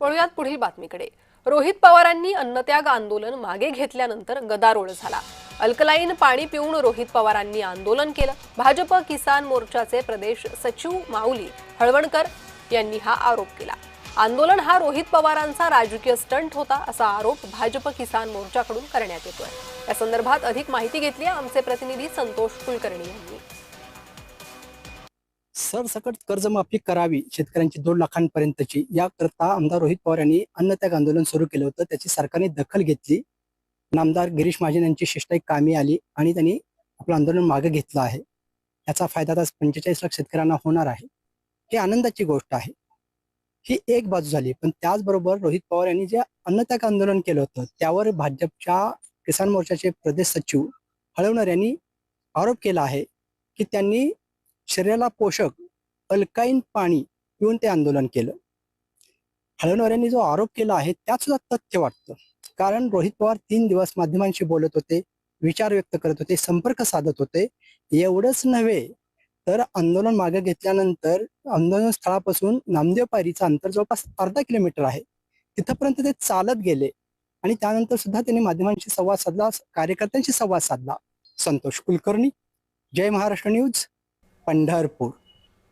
वळूयात पुढील बातमीकडे। रोहित पवारांनी अन्नत्याग आंदोलन मागे घेतल्यानंतर गदारोळ झाला। अल्कलाईन पाणी पिऊन रोहित पवारांनी आंदोलन केलं। भाजप किसान मोर्चाचे प्रदेश सचिव माऊली हळवणकर यांनी हा आरोप केला। आंदोलन हा रोहित पवारांचा राजकीय स्टंट होता असा आरोप भाजप किसान मोर्चाकडून करण्यात येतोय। या संदर्भात अधिक माहिती घेतली आमचे प्रतिनिधी संतोष कुलकर्णी यांनी। सरसकट कर्जमाफी करावी शेतकऱ्यांची 2 लाखांपर्यंतची, याकरता आमदार रोहित पवार यांनी अन्नत्याग आंदोलन सुरू केलं होतं। त्याची सरकारने दखल घेतली। नामदार गिरीश महाजन यांची शिष्टाई कामी आली आणि त्यांनी आपलं आंदोलन मागे घेतलं आहे। याचा फायदा आता 45 लाख शेतकऱ्यांना होणार आहे। ही आनंदाची गोष्ट आहे। ही एक बाजू झाली, पण त्याचबरोबर रोहित पवार यांनी जे अन्नत्याग आंदोलन केलं होतं त्यावर भाजपच्या किसान मोर्चाचे प्रदेश सचिव हळवणकर यांनी आरोप केला आहे की त्यांनी शरीराला पोषक अल्काईन पाणी पिऊन ते आंदोलन केलं। हळवणकर यांनी जो आरोप केला आहे त्यात सुद्धा तथ्य वाटतं, कारण रोहित पवार 3 दिवस माध्यमांशी बोलत होते, विचार व्यक्त करत होते, संपर्क साधत होते। एवढंच नव्हे तर आंदोलन मागे घेतल्यानंतर आंदोलन स्थळापासून नामदेव पायरीचं अंतर जवळपास अर्धा किलोमीटर आहे, तिथपर्यंत ते चालत गेले आणि त्यानंतर सुद्धा त्यांनी माध्यमांशी संवाद साधला, कार्यकर्त्यांशी संवाद साधला। संतोष कुलकर्णी, जय महाराष्ट्र न्यूज, पंढरपूर।